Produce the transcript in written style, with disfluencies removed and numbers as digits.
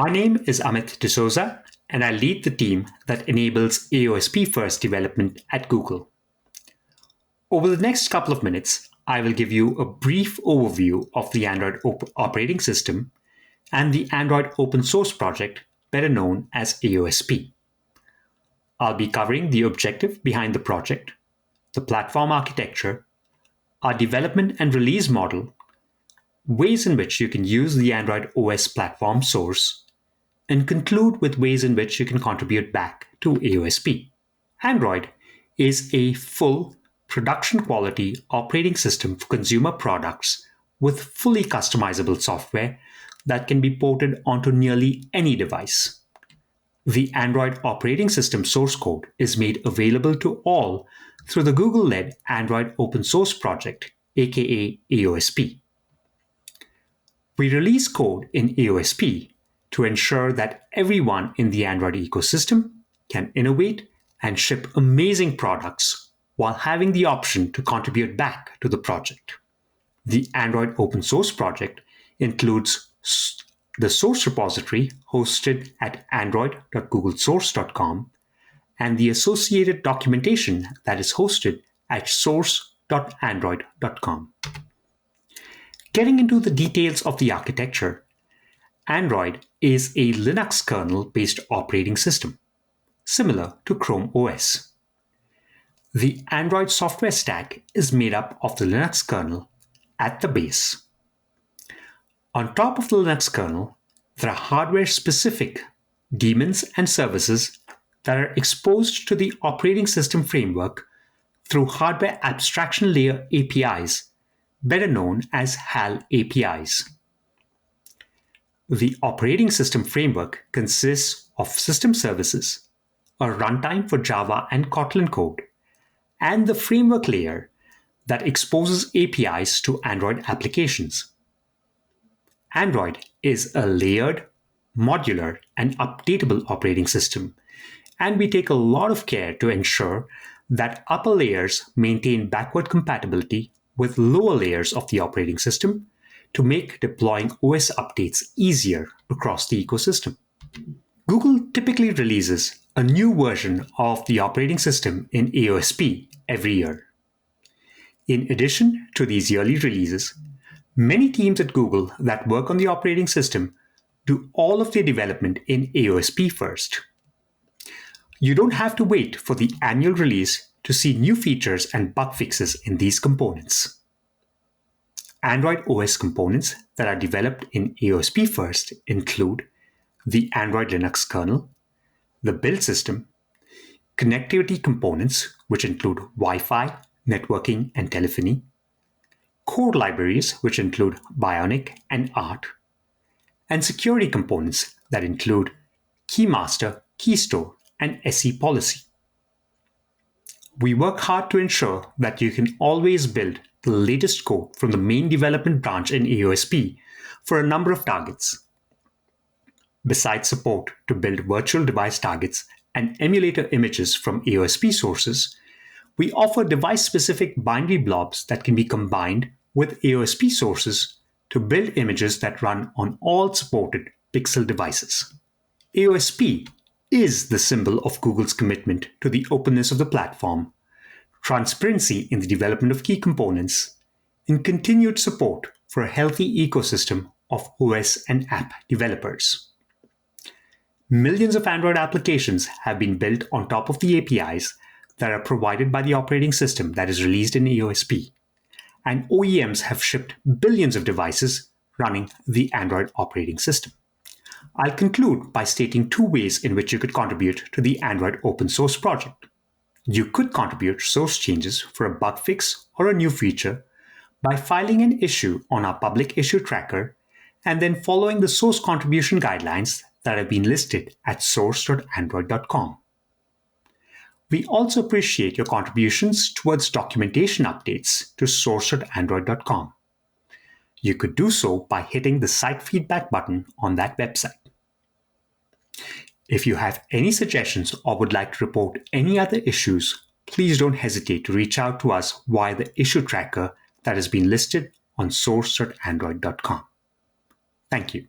My name is Amit D'Souza, and I lead the team that enables AOSP-first development at Google. Over the next couple of minutes, I will give you a brief overview of the Android operating system and the Android open source project, better known as AOSP. I'll be covering the objective behind the project, the platform architecture, our development and release model, ways in which you can use the Android OS platform source, and conclude with ways in which you can contribute back to AOSP. Android is a full production quality operating system for consumer products with fully customizable software that can be ported onto nearly any device. The Android operating system source code is made available to all through the Google-led Android open source project, aka AOSP. We release code in AOSP to ensure that everyone in the Android ecosystem can innovate and ship amazing products while having the option to contribute back to the project. The Android open source project includes the source repository hosted at android.googlesource.com and the associated documentation that is hosted at source.android.com. Getting into the details of the architecture, Android is a Linux kernel-based operating system, similar to Chrome OS. The Android software stack is made up of the Linux kernel at the base. On top of the Linux kernel, there are hardware-specific daemons and services that are exposed to the operating system framework through hardware abstraction layer APIs, better known as HAL APIs. The operating system framework consists of system services, a runtime for Java and Kotlin code, and the framework layer that exposes APIs to Android applications. Android is a layered, modular, and updatable operating system, and we take a lot of care to ensure that upper layers maintain backward compatibility with lower layers of the operating system to make deploying OS updates easier across the ecosystem. Google typically releases a new version of the operating system in AOSP every year. In addition to these yearly releases, many teams at Google that work on the operating system do all of their development in AOSP first. You don't have to wait for the annual release to see new features and bug fixes in these components. Android OS components that are developed in AOSP first include the Android Linux kernel, the build system, connectivity components, which include Wi-Fi, networking, and telephony, core libraries, which include Bionic and ART, and security components that include Keymaster, Keystore, and SE Policy. We work hard to ensure that you can always build the latest code from the main development branch in AOSP for a number of targets. Besides support to build virtual device targets and emulator images from AOSP sources, we offer device-specific binary blobs that can be combined with AOSP sources to build images that run on all supported Pixel devices. AOSP is the symbol of Google's commitment to the openness of the platform, transparency in the development of key components, and continued support for a healthy ecosystem of OS and app developers. Millions of Android applications have been built on top of the APIs that are provided by the operating system that is released in AOSP, and OEMs have shipped billions of devices running the Android operating system. I'll conclude by stating two ways in which you could contribute to the Android open source project. You could contribute source changes for a bug fix or a new feature by filing an issue on our public issue tracker and then following the source contribution guidelines that have been listed at source.android.com. We also appreciate your contributions towards documentation updates to source.android.com. You could do so by hitting the site feedback button on that website. If you have any suggestions or would like to report any other issues, please don't hesitate to reach out to us via the issue tracker that has been listed on source.android.com. Thank you.